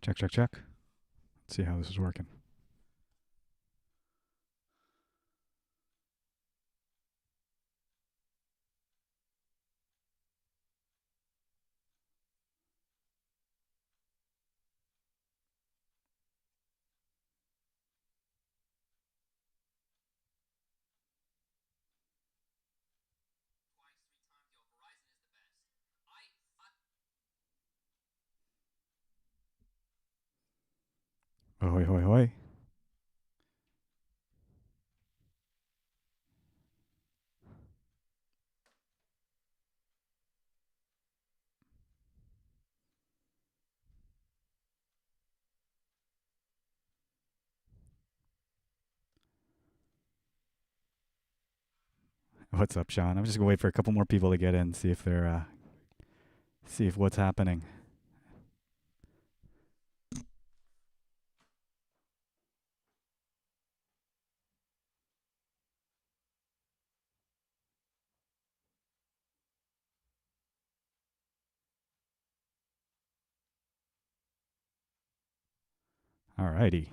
Check, check, check. Let's see how this is working. Ahoy, hoy, hoy. What's up, Sean? I'm just gonna wait for a couple more people to get in, see if they're, see if what's happening. Alrighty.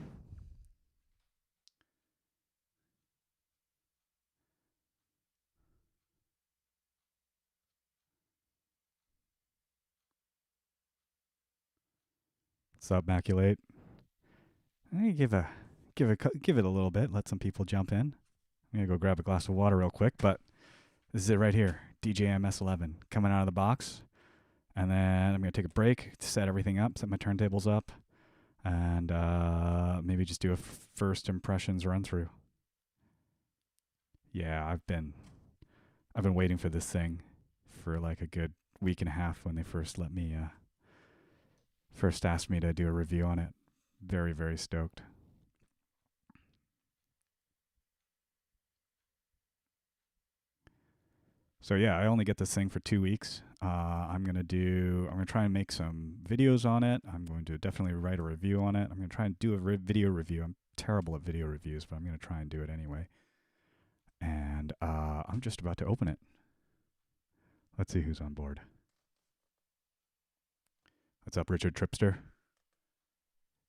Submaculate. I give it a little bit. Let some people jump in. I'm gonna go grab a glass of water real quick, but this is it right here. DJM S11 coming out of the box, and then I'm gonna take a break, set everything up, set my turntables up, and maybe just do a first impressions run through. Yeah, I've been waiting for this thing for like a good week and a half when they first first asked me to do a review on it. Very, very stoked. So yeah, I only get this thing for 2 weeks. I'm gonna try and make some videos on it. I'm going to definitely write a review on it. I'm gonna try and do a video review. I'm terrible at video reviews, but I'm gonna try and do it anyway. And I'm just about to open it. Let's see who's on board. What's up, Richard Tripster?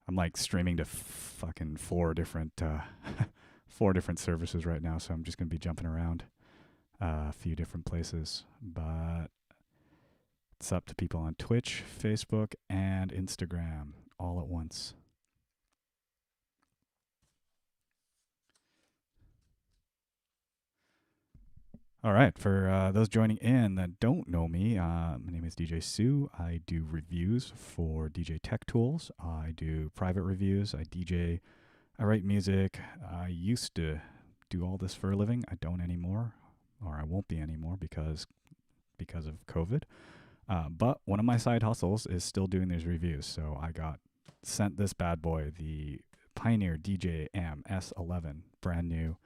I'm like streaming to fucking four different services right now, so I'm just gonna be jumping around a few different places. But it's up to people on Twitch, Facebook, and Instagram all at once. All right, for those joining in that don't know me, my name is DJ Sue. I do reviews for DJ Tech Tools. I do private reviews. I DJ. I write music. I used to do all this for a living. I don't anymore, or I won't be anymore because of COVID. But one of my side hustles is still doing these reviews. So I got sent this bad boy, the Pioneer DJM S11, brand new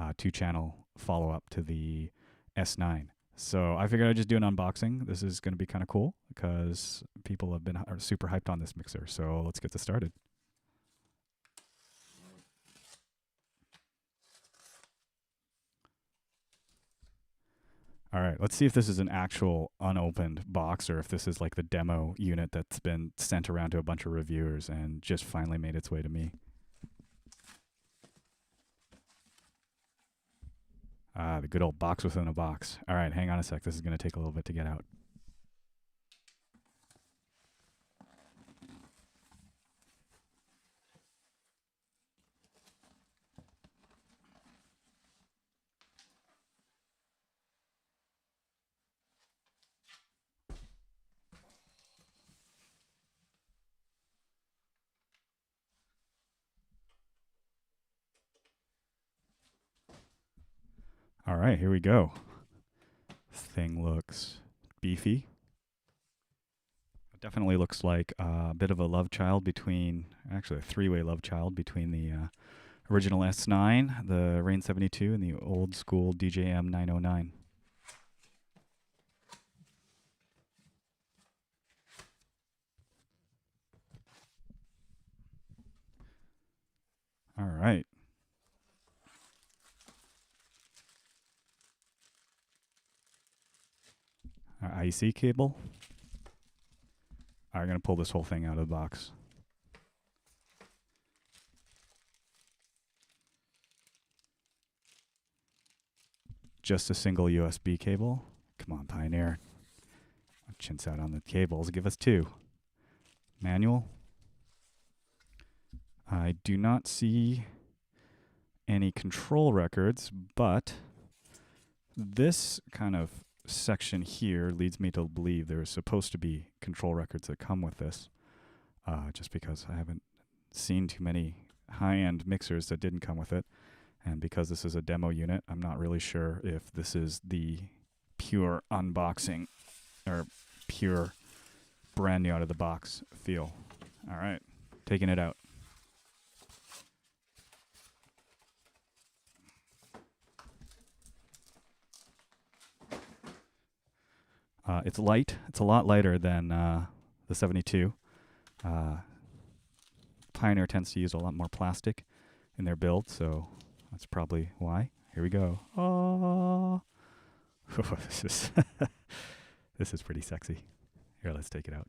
2-channel follow up to the S9. So I figured I'd just do an unboxing. This is going to be kind of cool because people are super hyped on this mixer. So let's get this started. All right, let's see if this is an actual unopened box or if this is like the demo unit that's been sent around to a bunch of reviewers and just finally made its way to me. The good old box within a box. All right, hang on a sec. This is going to take a little bit to get out. All right, here we go. This thing looks beefy. It definitely looks like a bit of a love child actually a three-way love child between the original S9, the Rain 72, and the old school DJM 909. All right. Our IC cable. I'm going to pull this whole thing out of the box. just a single USB cable. Come on, Pioneer. Chintz out on the cables. Give us 2. Manual. I do not see any control records, but this kind of section here leads me to believe there's supposed to be control records that come with this, just because I haven't seen too many high-end mixers that didn't come with it. And because this is a demo unit, I'm not really sure if this is the pure unboxing or pure brand new out of the box feel. All right, taking it out. It's light. It's a lot lighter than the 72. Pioneer tends to use a lot more plastic in their build, so that's probably why. Here we go. Oh, this is this is pretty sexy. Here, let's take it out.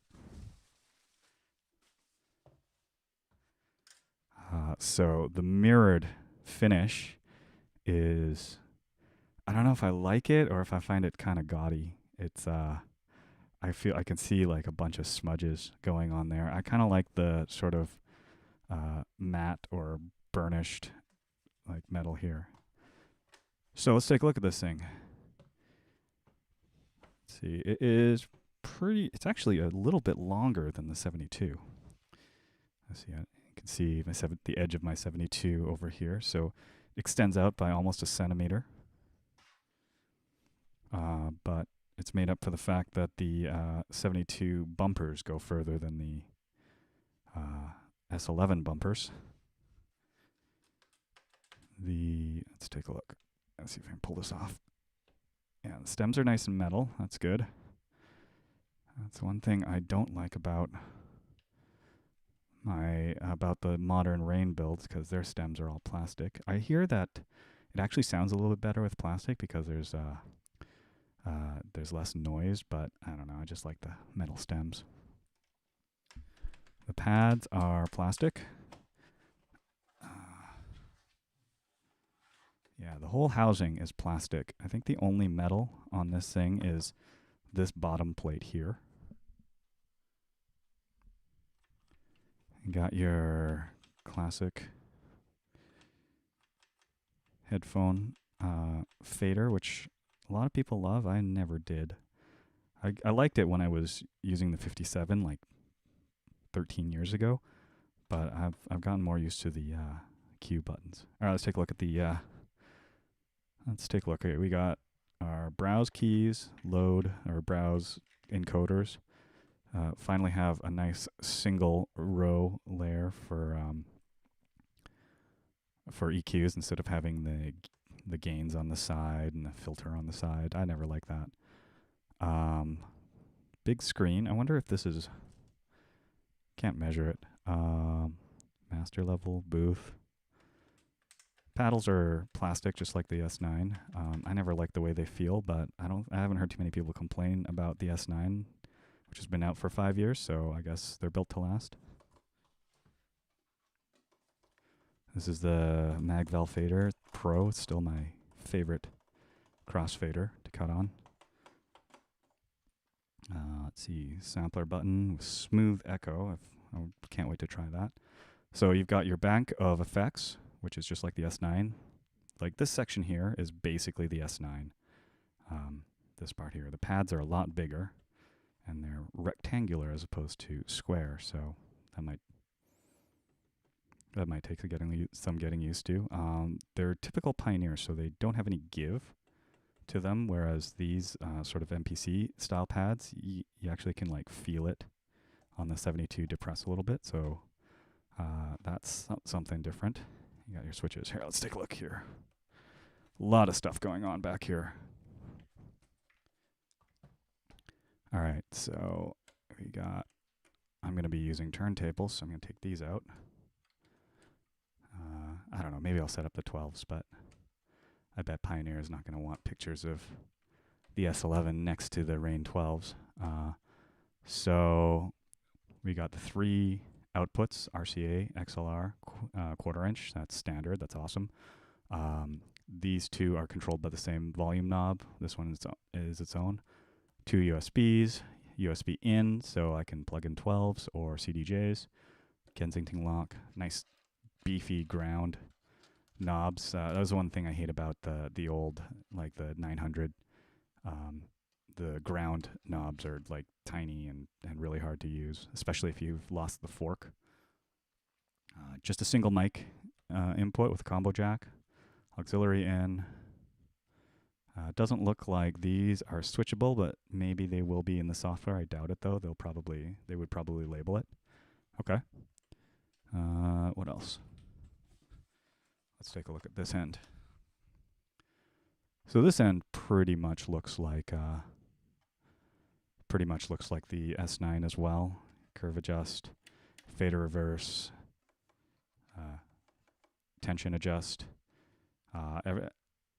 So the mirrored finish is, I don't know if I like it or if I find it kind of gaudy. It's I feel I can see like a bunch of smudges going on there. I kind of like the sort of matte or burnished like metal here. So let's take a look at this thing. Let's see, it is pretty, it's actually a little bit longer than the 72. Let's see, you can see the edge of my 72 over here. So it extends out by almost a centimeter. But it's made up for the fact that the 72 bumpers go further than the S11 bumpers. Let's take a look. Let's see if I can pull this off. Yeah, the stems are nice and metal. That's good. That's one thing I don't like about the modern Rain builds, because their stems are all plastic. I hear that it actually sounds a little bit better with plastic because there's less noise, but I don't know. I just like the metal stems. The pads are plastic. Yeah, the whole housing is plastic. I think the only metal on this thing is this bottom plate here. You got your classic headphone fader, which a lot of people love. I never did. I liked it when I was using the 57 like 13 years ago, but I've gotten more used to the Q buttons. All right, let's take a look at the let's take a look. Okay, we got our browse keys, load, or browse encoders. Finally have a nice single row layer for EQs instead of having the gains on the side and the filter on the side. I never like that. Big screen. I wonder if this is, can't measure it. Master level, booth. Paddles are plastic, just like the S9. I never liked the way they feel, but I haven't heard too many people complain about the S9, which has been out for 5 years, so I guess they're built to last. This is the Magval fader Pro. It's still my favorite crossfader to cut on. Let's see, sampler button with smooth echo. I can't wait to try that. So you've got your bank of effects, which is just like the S9. Like this section here is basically the S9. This part here. The pads are a lot bigger, and they're rectangular as opposed to square, so that might take some getting used to. They're typical Pioneer, so they don't have any give to them, whereas these sort of MPC style pads, you actually can like feel it on the 72 depress a little bit, so that's something different. You got your switches. Here, let's take a look here. A lot of stuff going on back here. All right, so I'm going to be using turntables, so I'm going to take these out. I don't know, maybe I'll set up the 12s, but I bet Pioneer is not going to want pictures of the S11 next to the Rain 12s. So we got the 3 outputs, RCA, XLR, quarter inch. That's standard. That's awesome. These two are controlled by the same volume knob. This one is its own. 2 USBs, USB in, so I can plug in 12s or CDJs. Kensington lock, nice beefy ground knobs. That was one thing I hate about the old, like the 900. The ground knobs are like tiny and really hard to use, especially if you've lost the fork. Just a single mic input with a combo jack, auxiliary in. Doesn't look like these are switchable, but maybe they will be in the software. I doubt it though. They would probably label it. Okay. What else? Let's take a look at this end. So this end pretty much looks like the S9 as well. Curve adjust, fader reverse, tension adjust.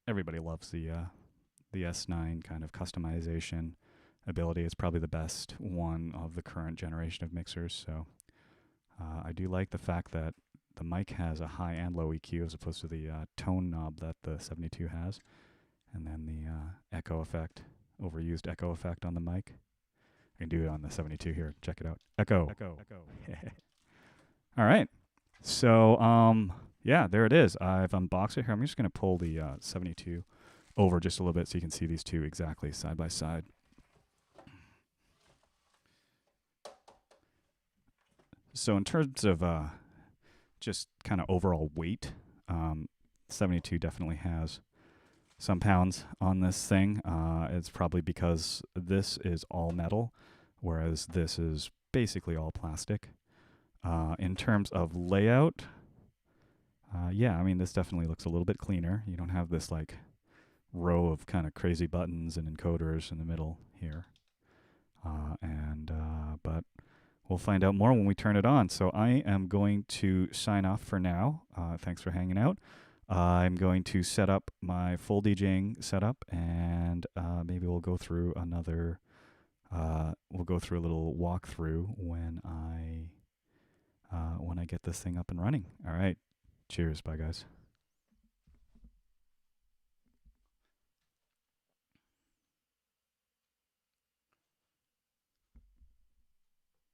Everybody loves the S9 kind of customization ability. It's probably the best one of the current generation of mixers. So I do like the fact that the mic has a high and low EQ as opposed to the tone knob that the 72 has. And then the echo effect, overused echo effect on the mic. I can do it on the 72 here. Check it out. Echo. All right. So, yeah, there it is. I've unboxed it here. I'm just going to pull the 72 over just a little bit so you can see these two exactly side by side. So in terms of just kind of overall weight, 72 definitely has some pounds on this thing. It's probably because this is all metal, whereas this is basically all plastic. In terms of layout, yeah, I mean, this definitely looks a little bit cleaner. You don't have this like row of kind of crazy buttons and encoders in the middle here. But we'll find out more when we turn it on. So I am going to sign off for now. Thanks for hanging out. I'm going to set up my full DJing setup, and maybe we'll go through another. We'll go through a little walkthrough when I get this thing up and running. All right. Cheers. Bye, guys.